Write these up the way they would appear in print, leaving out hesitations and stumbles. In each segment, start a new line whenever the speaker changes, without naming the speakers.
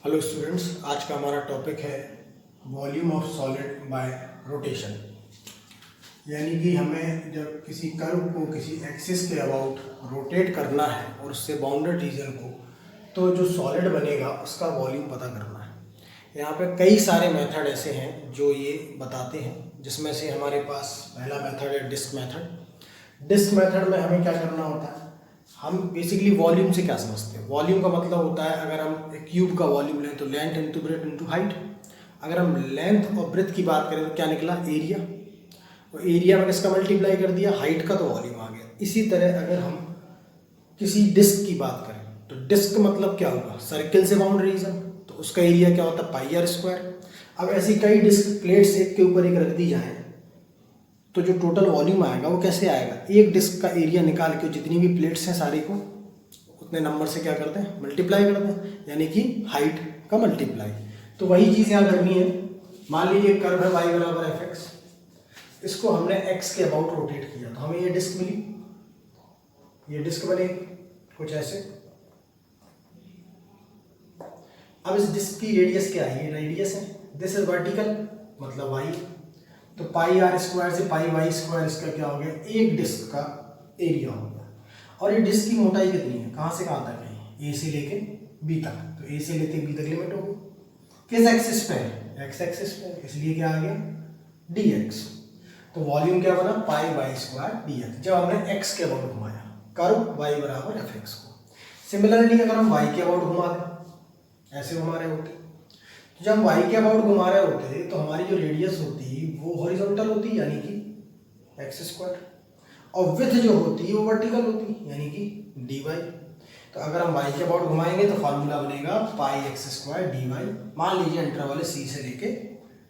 Hello students, आज का हमारा टॉपिक है volume of solid bye rotation. यानी कि हमें जब किसी कर्व को किसी एक्सिस के अबाउट रोटेट करना है और उससे बाउंडेड रीजन को, तो जो सॉलिड बनेगा उसका वॉल्यूम पता करना है। यहाँ पे कई सारे मेथड ऐसे हैं जो ये बताते हैं, जिसमें से हमारे पास पहला मेथड है डिस्क मेथड। डिस्क मेथड में हमें क्या करना होता है, हम बेसिकली वॉल्यूम से क्या समझते हैं। वॉल्यूम का मतलब होता है, अगर हम एक क्यूब का वॉल्यूम लें तो length into breadth into height. अगर हम लेंथ और ब्रेथ की बात करें तो क्या निकला, एरिया। और एरिया में किसका मल्टीप्लाई कर दिया, हाइट का, तो वॉल्यूम आ गया। इसी तरह अगर हम किसी डिस्क की बात करें तो डिस्क मतलब क्या होगा, सर्किल से बाउंड रीजन, तो उसका एरिया क्या होता है, पाई आर स्क्वायर। अब ऐसी कई डिस्क प्लेट्स एक के ऊपर एक रख दी जाए तो जो टोटल वॉल्यूम आएगा वो कैसे आएगा, एक डिस्क का एरिया निकाल के जितनी भी प्लेट्स हैं सारी को उतने नंबर से क्या करते हैं, मल्टीप्लाई करते हैं, यानी कि हाइट का मल्टीप्लाई। तो वही चीज़ यहाँ करनी है। मान लीजिए कर्व है y बराबर एफ एक्स, इसको हमने x के अबाउट रोटेट किया तो हमें ये डिस्क मिली, ये डिस्क बनेगी कुछ ऐसे। अब इस डिस्क की रेडियस क्या है, ये रेडियस है, दिस इज वर्टिकल मतलब y, तो पाई आर स्क्वायर से पाई वाई स्क्वायर, इसका क्या हो गया, एक डिस्क का एरिया हो गया। और ये डिस्क की मोटाई कितनी है, कहाँ से कहाँ तक है, ए से लेके बी तक, तो ए से लेके बी तक लिमिट होगी। किस एक्सिस पे है, एक्स एक्सिस पे, इसलिए क्या आ गया, डी एक्स। तो वॉल्यूम क्या बना, पाई वाई स्क्वायर डी एक्स, जब हमने एक्स के अबाउट घुमाया कर्व वाई बराबर एफ एक्स को। सिमिलरली अगर हम वाई के अबाउट घुमा दें, ऐसे घुमा रहे होते, तो जब y के अबाउट घुमा रहे होते तो हमारी जो रेडियस होती वो हॉरिजॉन्टल होती यानी कि एक्स स्क्वायर, और विथ जो होती है वो वर्टिकल होती यानी कि dy। तो अगर हम y के अबाउट घुमाएंगे तो फार्मूला बनेगा पाई एक्स स्क्वायर डी वाई। मान लीजिए इंटरवल है c से लेके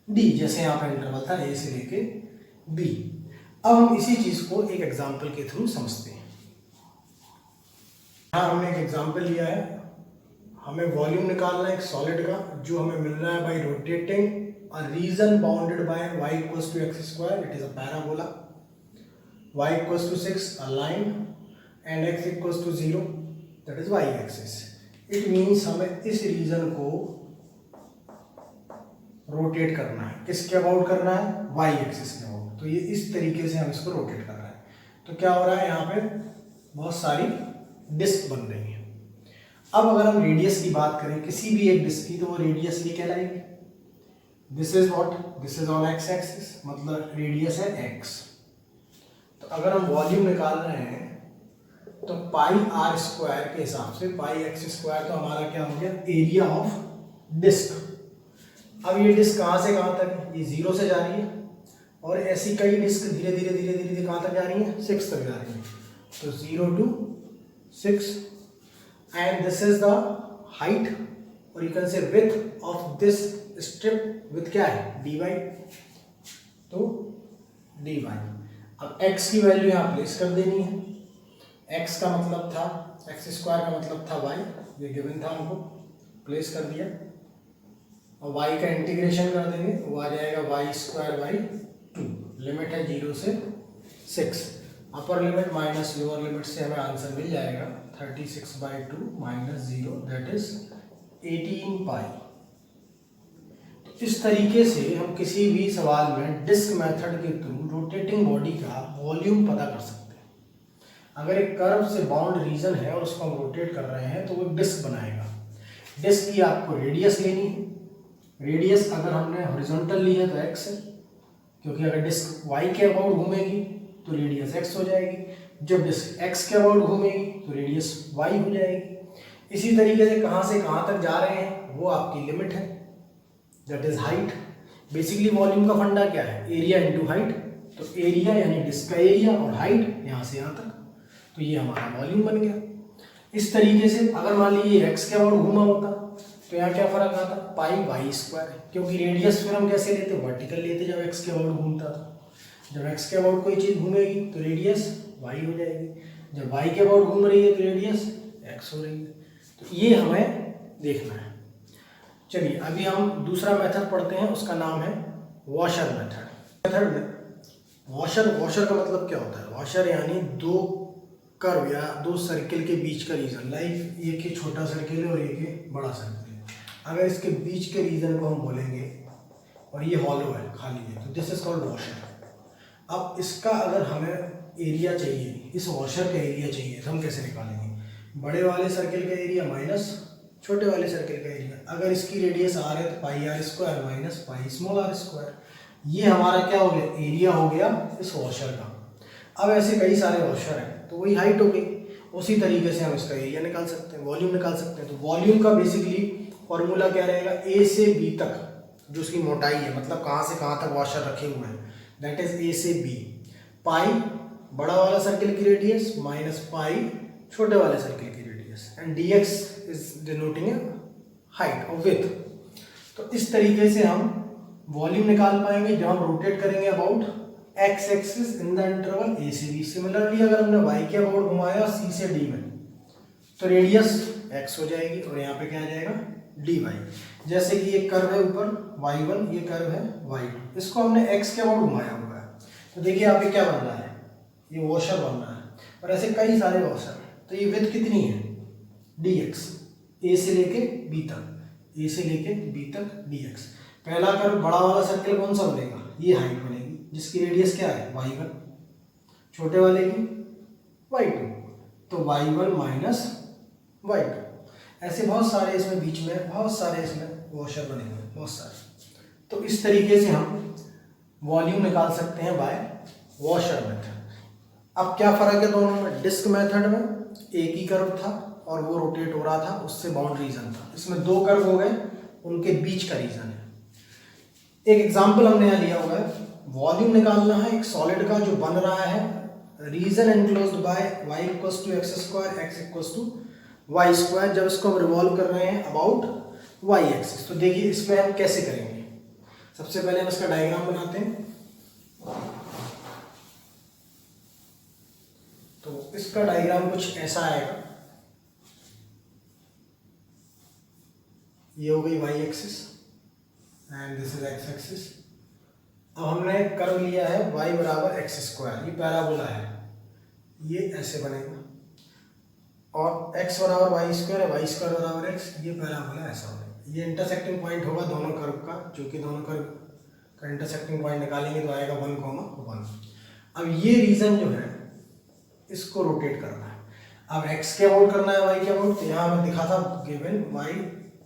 d, जैसे यहाँ पे इंटरवल था a से लेके b। अब हम इसी चीज को एक एग्जाम्पल के थ्रू समझते हैं। यहाँ हमने एक एग्जाम्पल लिया है, हमें वॉल्यूम निकालना है एक सॉलिड का, जो हमें मिल रहा है by rotating a region bounded by y equals to x square, it is a parabola, y equals to 6 a line and x equals to 0, that is y axis. It means हमें इस reason को rotate करना है, किसके about करना है, y axis के about. तो ये इस तरीके से हम इसको रोटेट कर रहे हैं। तो क्या हो रहा है, यहाँ पे बहुत सारी डिस्क बन रही है। अब अगर हम रेडियस की बात करें किसी भी एक डिस्क की, तो वो रेडियस ये कहलाएगी, this is what, this is on X axis, मतलब रेडियस है x। तो अगर हम वॉल्यूम निकाल रहे हैं तो पाई आर स्क्वायर के हिसाब से पाई एक्स स्क्वायर, तो हमारा क्या हो गया, एरिया ऑफ डिस्क। अब ये डिस्क कहाँ से कहाँ तक, ये 0 से जा रही है, और ऐसी कई डिस्क धीरे धीरे धीरे धीरे धीरे कहाँ तक जा रही है, 6 तक जा रही है। तो 0 to 6, and this is the height or you can say width of this strip with क्या है, dy। तो dy, अब x की वैल्यू यहाँ प्लेस कर देनी है। x का मतलब था, x स्क्वायर का मतलब था y, ये गिवन था, हमको प्लेस कर दिया। और y का इंटीग्रेशन कर देंगे, वो आ जाएगा y स्क्वायर बाई 2, लिमिट है 0 से 6, upper limit minus lower limit से हमें आंसर मिल जाएगा 36/2 माइनस 0, दैट इज 18 पाई। तो इस तरीके से हम किसी भी सवाल में डिस्क मेथड के थ्रू रोटेटिंग बॉडी का वॉल्यूम पता कर सकते हैं। अगर एक कर्व से बाउंड रीजन है और उसको हम रोटेट कर रहे हैं तो वो एक डिस्क बनाएगा। डिस्क की आपको रेडियस लेनी है, रेडियस अगर हमने हॉरिजॉन्टल ली है तो x है, क्योंकि अगर डिस्क y के अबाउट घूमेगी तो रेडियस x हो जाएगी, जब डिस्क x के अबाउट घूमेगी तो रेडियस y हो जाएगी। इसी तरीके से कहाँ से कहाँ तक जा रहे हैं वो आपकी लिमिट है, that is height. Basically volume का फंडा क्या है, एरिया इनटू हाइट। तो एरिया यानी डिस्क का एरिया और हाइट यहाँ से यहाँ तक, तो ये हमारा वॉल्यूम बन गया। इस तरीके से अगर मान लीजिए x के अबाउट घूमा होता तो यहाँ क्या फर्क आता, पाई वाई स्क्वायर, क्योंकि रेडियस फिर हम कैसे लेते, वर्टिकल लेते जब x के अबाउट घूमता था। जब x के अबाउट कोई चीज़ घूमेगी तो रेडियस y हो जाएगी, जब y के अबाउट घूम रही है तो रेडियस x हो रही है। तो ये हमें देखना है। चलिए अभी हम दूसरा मेथड पढ़ते हैं, उसका नाम है वॉशर मेथड। मेथड में वॉशर का मतलब क्या होता है, वॉशर यानी दो कर्व या दो सर्किल के बीच का रीजन, लाइक एक छोटा सर्किल है और एक बड़ा सर्किल है। अगर इसके बीच के रीजन को हम बोलेंगे और ये हॉलो है, खाली है, तो दिस इज कॉल्ड वॉशर। अब इसका अगर हमें एरिया चाहिए, इस वॉशर का एरिया चाहिए, तो हम कैसे निकालेंगे? बड़े वाले सर्किल का एरिया माइनस छोटे वाले सर्किल का एरिया। अगर इसकी रेडियस आर है तो pi R square minus pi small R square. ये हमारा क्या हो गया? एरिया हो गया इस वॉशर का। अब ऐसे कई सारे वॉशर हैं तो वही हाइट हो गई। उसी तरीके से हम इसका एरिया निकाल सकते हैं, वॉल्यूम निकाल सकते हैं। तो वॉल्यूम का बेसिकली फॉर्मूला क्या रहेगा? ए से बी तक जो उसकी मोटाई है, मतलब कहाँ से कहाँ तक वॉशर रखे हुए हैं, दैट इज ए से बी। पाई बड़ा वाला सर्किल की रेडियस माइनस पाई छोटे वाले सर्किल की radius, and D x is denoting height और विड्थ। तो इस तरीके से हम वॉल्यूम निकाल पाएंगे जब हम रोटेट करेंगे about X axis in the interval A से बी। सिमिलरली अगर हमने वाई के अबाउट घुमाया सी से डी में, तो रेडियस एक्स हो जाएगी और यहाँ पे क्या आ जाएगा? D y. जैसे कि ये कर्व है ऊपर y1, ये कर्व है y2, इसको हमने x के अबाउट घुमाया हुआ है, तो देखिए यहाँ पे क्या बन रहा है? ये वॉशर बन रहा है। और ऐसे कई सारे वॉशर। तो ये विड्थ कितनी है? dx, a से लेके b तक, a से लेके b तक dx। पहला कर्व बड़ा वाला सर्किल कौन सा बनेगा? ये हाइट बनेगी जिसकी रेडियस क्या है? y1। छोटे वाले की y2, तो y1 माइनस y2। ऐसे बहुत सारे इसमें बीच में बहुत सारे इसमें वॉशर बने हुए हैं, बहुत सारे। तो इस तरीके से हम वॉल्यूम निकाल सकते हैं बाय वॉशर मेथड। अब क्या फ़र्क है दोनों में? डिस्क मेथड में एक ही कर्व था और वो रोटेट हो रहा था, उससे बाउंड रीजन था। इसमें दो कर्व हो गए, उनके बीच का रीजन है। एक एग्जाम्पल हमने यहाँ लिया हुआ है, वॉल्यूम निकालना है एक सॉलिड का जो बन रहा है region enclosed by y equals to x square x equals to y square, जब इसको हम रिवॉल्व कर रहे हैं अबाउट वाई एक्सिस। तो देखिए इसमें हम कैसे करेंगे। सबसे पहले हम इसका डायग्राम बनाते हैं। तो इसका डायग्राम कुछ ऐसा आएगा, ये हो गई y axis and this is x axis. अब हमने कर्व लिया है y बराबर एक्स स्क्वायर, ये पैराबोला है, ये ऐसे बनेगा, और x बराबर वाई स्क्वायर है, वाई स्क्वायर बराबर x, ये पैराबोला ऐसा होगा। ये इंटरसेक्टिंग पॉइंट होगा दोनों कर्व का, जो कि दोनों कर्व का इंटरसेक्टिंग पॉइंट निकालेंगे तो आएगा 1,1। अब ये रीजन जो है इसको रोटेट करना है। अब x के अबाउट करना है y के अबाउट, तो यहाँ हमें दिखा था गिवन y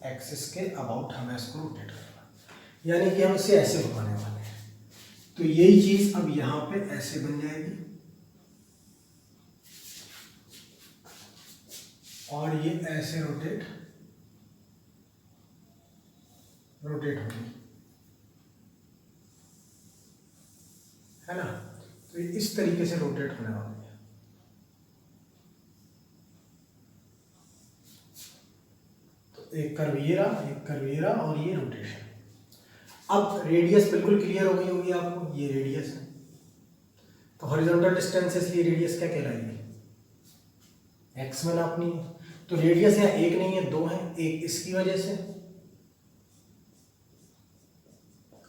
एक्सिस के अबाउट हमें इसको रोटेट करना है, यानी कि हम इसे ऐसे घुमाने वाले हैं। तो यही चीज अब यहाँ पे ऐसे बन जाएगी और ये ऐसे रोटेट होगी, है ना? तो इस तरीके से रोटेट होने वाली है। तो एक कर्व ये रहा, एक कर्व ये रहा और ये रोटेशन। अब रेडियस बिल्कुल क्लियर हो गई होगी आपको, ये रेडियस है। तो हॉरिजॉन्टल डिस्टेंस इसलिए रेडियस क्या कहलाएगी? एक्स में नापनी है। तो रेडियस यहाँ एक नहीं है, दो है, एक इसकी वजह से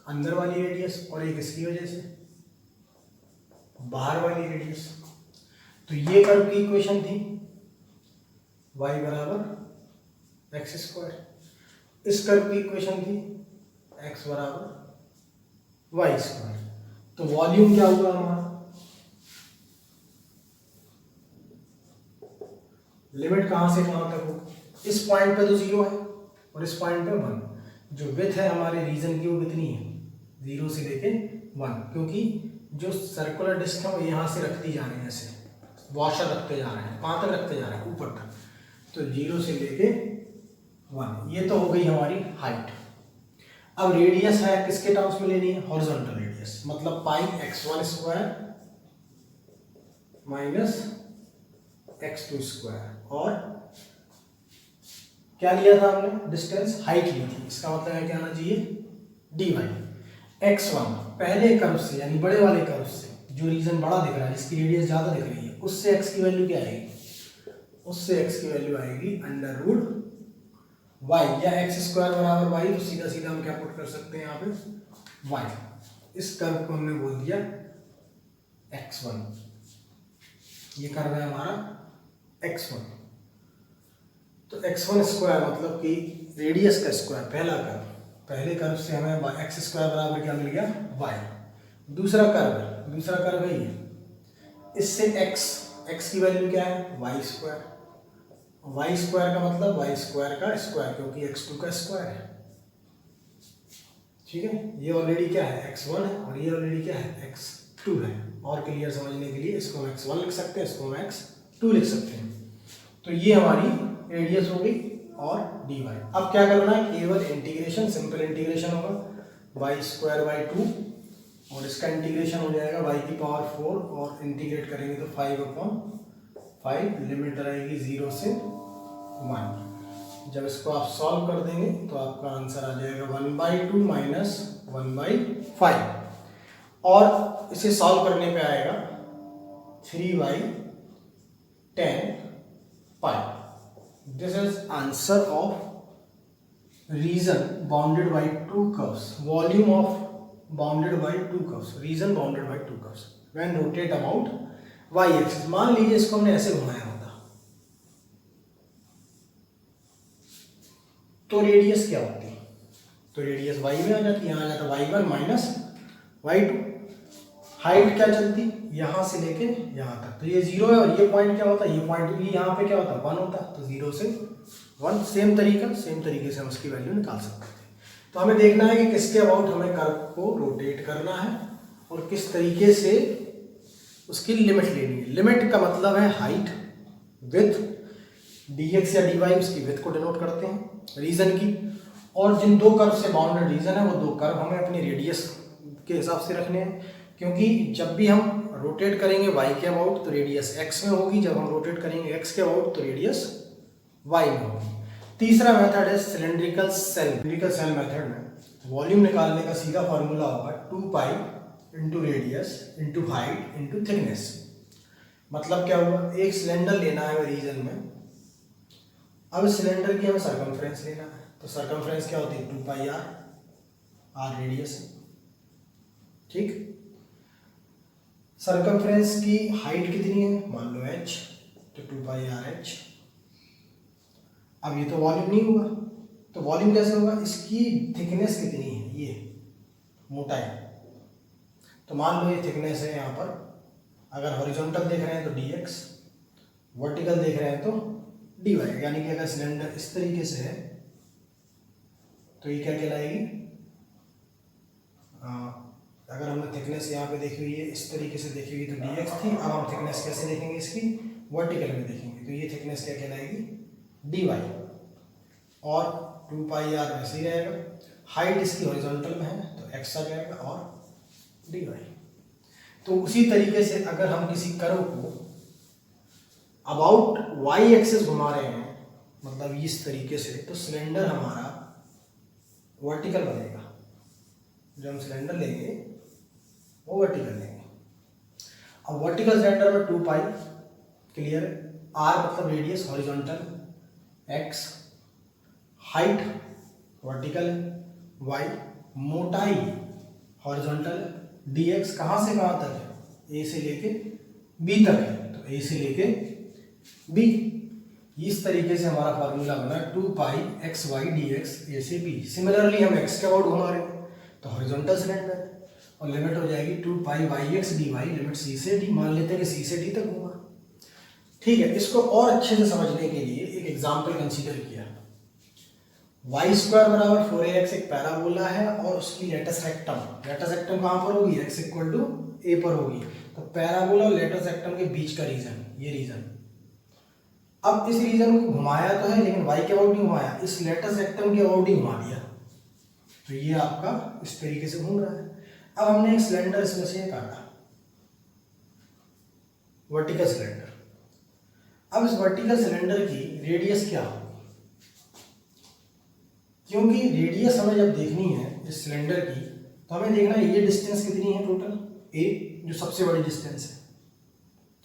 अंदर वाली रेडियस और एक इसकी वजह से बाहर वाली रेडियस। तो ये कर्व की इक्वेशन थी y बराबर एक्स स्क्वायर, इस कर्व की इक्वेशन थी x बराबर वाई स्क्वायर। तो वॉल्यूम क्या हुआ हमारा? लिमिट कहां से कहां तक होगी? इस पॉइंट पे तो 0 है और इस पॉइंट पे 1। जो विड्थ है हमारे रीजन की वो कितनी है? 0 से लेके 1, क्योंकि जो सर्कुलर डिस्क है वो यहाँ से रखती जा रही है, ऐसे वॉशर रखते जा रहे हैं। कहाँ तक रखते जा रहे हैं? ऊपर तक। तो 0 से लेके 1, ये तो हो गई हमारी हाइट। अब रेडियस है किसके टर्म्स में लेनी है? हॉरिजॉन्टल रेडियस, मतलब पाई x1 square minus x2 square. और क्या लिया था हमने? डिस्टेंस, हाइट ली थी। इसका मतलब है क्या आना चाहिए? dy। x1 पहले कर्व से यानी बड़े वाले कर्व से, जो रीजन बड़ा दिख रहा है जिसकी रेडियस ज्यादा दिख रही है, उससे x की वैल्यू क्या आएगी? उससे x की वैल्यू आएगी अंडर रूट y, या एक्स स्क्वायर बराबर y, तो सीधा सीधा हम क्या पुट कर सकते हैं यहाँ पे? y। इस कर्व को हमने बोल दिया x1, ये कर्व है हमारा x1। तो x1 स्क्वायर मतलब कि रेडियस का स्क्वायर, पहला कर्व, पहले कर्व से हमें एक्स स्क्वायर बराबर क्या मिल गया, y। दूसरा कर्व है ये, इससे x की वैल्यू क्या है, y स्क्वायर। y स्क्वायर का मतलब y स्क्वायर का स्क्वायर, क्योंकि x2 का स्क्वायर है। ठीक है, ये ऑलरेडी क्या है, x1 है, और ये ऑलरेडी क्या है, x2 है। और क्लियर समझने के लिए इसको हम x1 लिख सकते हैं, इसको हम x2 लिख सकते हैं। तो ये हमारी रेडियस हो गई और dy। अब क्या करना है, केवल इंटीग्रेशन, सिंपल इंटीग्रेशन होगा y स्क्वायर बाई 2, और इसका इंटीग्रेशन हो जाएगा y की पावर 4, और इंटीग्रेट करेंगे तो 5/5, लिमिट रहेगी 0 से 1। जब इसको आप सॉल्व कर देंगे तो आपका आंसर आ जाएगा 1/2 माइनस 1/5, और इसे सॉल्व करने पे आएगा 3/10 pi. This is answer of region bounded by 2 curves, volume of bounded by 2 curves, region bounded by 2 curves when rotate about Y axis. मान लीजिए इसको हमने ऐसे घुमाया होता, तो रेडियस क्या होती है, तो रेडियस y में आ जाती, यहाँ आ जाता y1 माइनस y2। हाइट क्या चलती, यहाँ से लेके यहाँ तक, तो ये 0 है, और ये पॉइंट क्या होता है, ये पॉइंट भी यहाँ पे क्या होता है, 1 होता, तो 0 से 1। सेम तरीके से हम उसकी वैल्यू निकाल सकते थे। तो हमें देखना है कि किसके अबाउट हमें कर्व को रोटेट करना है और किस तरीके से उसकी लिमिट लेनी है। लिमिट का मतलब है हाइट, विड्थ, dx या dy उसकी विड्थ को डिनोट करते हैं रीजन की, और जिन 2 कर्व से बाउंडेड रीजन है वो 2 कर्व हमें अपनी रेडियस के हिसाब से रखने हैं, क्योंकि जब भी हम रोटेट करेंगे y के अबाउट तो रेडियस x में होगी, जब हम रोटेट करेंगे x के अबाउट तो रेडियस y में होगी। तीसरा मेथड है सिलेंड्रिकल सेल मेथड में वॉल्यूम निकालने का सीधा फॉर्मूला होगा 2 pi into radius into height into thickness. मतलब क्या हुआ, एक सिलेंडर लेना है रीजन में, अब सिलेंडर की हमें सरकमफ्रेंस लेना है, तो सरकमफ्रेंस क्या होती है, 2 पाई आर रेडियस है। ठीक, सरकमफ्रेंस की हाइट कितनी है, मान लो h, तो 2 पाई आर एच। अब ये तो वॉल्यूम नहीं हुआ, तो वॉल्यूम कैसे होगा, इसकी थिकनेस कितनी है, ये मोटाई, तो मान लो ये थिकनेस है यहाँ पर, अगर हॉरिजॉन्टल देख रहे हैं तो dx, वर्टिकल देख रहे हैं तो dy, यानी कि अगर सिलेंडर इस तरीके से है तो ये क्या कहलाएगी, अगर हमने थिकनेस यहाँ पे देखी हुई है इस तरीके से देखी हुई तो dx थी, अब हम थिकनेस कैसे देखेंगे, इसकी वर्टिकल में देखेंगे, तो ये थिकनेस क्या कहलाएगी, dy, और 2 पाई आर वैसे ही रहेगा। हाइट इसकी हॉरिजॉन्टल में है तो x आ जाएगा और dy। तो उसी तरीके से अगर हम किसी कर्व को अबाउट y एक्सिस घुमा रहे हैं, मतलब इस तरीके से, तो सिलेंडर हमारा वर्टिकल बनेगा। जो हम सिलेंडर लेंगे वो वर्टिकल लेंगे। अब वर्टिकल सिलेंडर में 2 पाई क्लियर, r मतलब radius horizontal, x height vertical, y मोटाई हॉरिजॉन्टल, dx कहाँ से कहाँ तक है, a से लेके b तक है, तो a से लेके b। इस तरीके से हमारा फार्मूला बना 2 पाई एक्स वाई डी एक्स ए से बी। सिमिलरली हम x के अबाउट घुमा रहे हैं तो हॉरिजॉन्टल सिलेंडर है, और लिमिट हो जाएगी 2 pi Y X D Y, limit c से d, मान लेते हैं कि c से d तक घूमा। ठीक है, इसको और अच्छे से समझने के लिए एक एग्जाम्पल कंसीडर किया। वाई स्क्वायर बराबर 4ax एक पैराबोला है और उसकी लेटस रेक्टम कहाँ पर होगी, x इक्वल टू a पर होगी, तो पैराबोला और लेटस रेक्टम के बीच का रीजन, ये रीजन। अब इस रीजन को घुमाया तो है लेकिन y के अबाउट नहीं घुमाया, इस लेटस रेक्टम के अबाउट ही घुमा दिया, तो ये आपका इस तरीके से घूम रहा है। अब हमने एक सिलेंडर इसमें से काटा, वर्टिकल सिलेंडर। अब इस वर्टिकल सिलेंडर की रेडियस क्या होगी, क्योंकि रेडियस हमें जब देखनी है इस सिलेंडर की तो हमें देखना है ये डिस्टेंस कितनी है टोटल, a जो सबसे बड़ी डिस्टेंस है,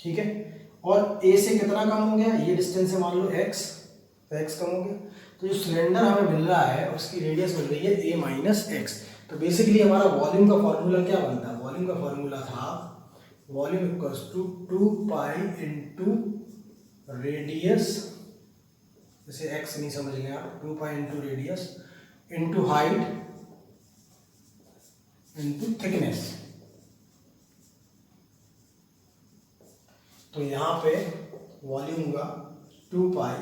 ठीक है, और a से कितना कम हो गया, ये डिस्टेंस है मान लो x, तो x कम हो गया, तो जो सिलेंडर हमें मिल रहा है उसकी रेडियस मिल रही है a माइनस एक्स। तो बेसिकली हमारा वॉल्यूम का फॉर्मूला क्या बनता है, वॉल्यूम का फॉर्मूला था volume equals to 2 pi into radius जैसे एक्स नहीं समझ गए आप, 2 pi into radius into height into thickness. तो यहाँ पे वॉल्यूम होगा 2 पाई,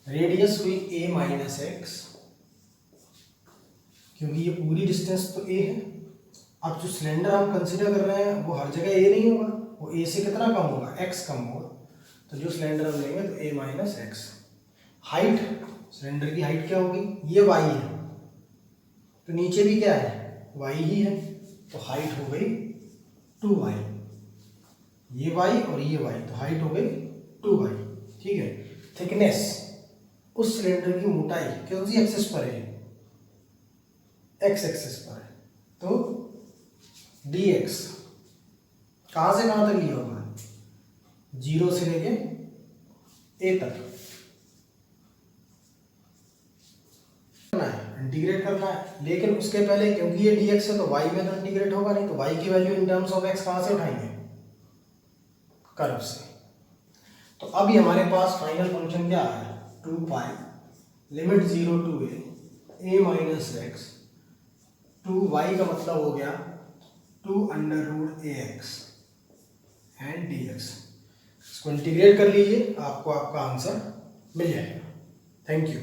रेडियस हुई a माइनस एक्स, क्योंकि ये पूरी डिस्टेंस तो a है। अब जो सिलेंडर हम कंसीडर कर रहे हैं वो हर जगह a नहीं होगा, वो a से कितना कम होगा, x कम होगा। तो जो सिलेंडर हम लेंगे तो a minus x. Height, cylinder की हाइट क्या होगी, ये y है, तो नीचे भी क्या है, y ही है, तो हाइट हो गई 2y, ये y और ये y, तो हाइट हो गई 2y। ठीक है। थिकनेस, उस सिलेंडर की मोटाई कौन सी एक्सिस पर है, x एक्सिस पर है, तो dx कहाँ से कहाँ तक लिया होगा, 0 से लेके a तक करना है, इंटीग्रेट करना है। लेकिन उसके पहले क्योंकि ये dx है तो y में तो इंटीग्रेट होगा नहीं, तो y की value in terms of x कहाँ से उठाएंगे, कर्व से। तो अभी हमारे पास फाइनल फंक्शन क्या है, 2 pi limit 0 to a minus x, 2y का मतलब हो गया 2 under root ax and dx। इसको इंटीग्रेट कर लीजिए, आपको आपका आंसर मिल जाएगा। Thank you.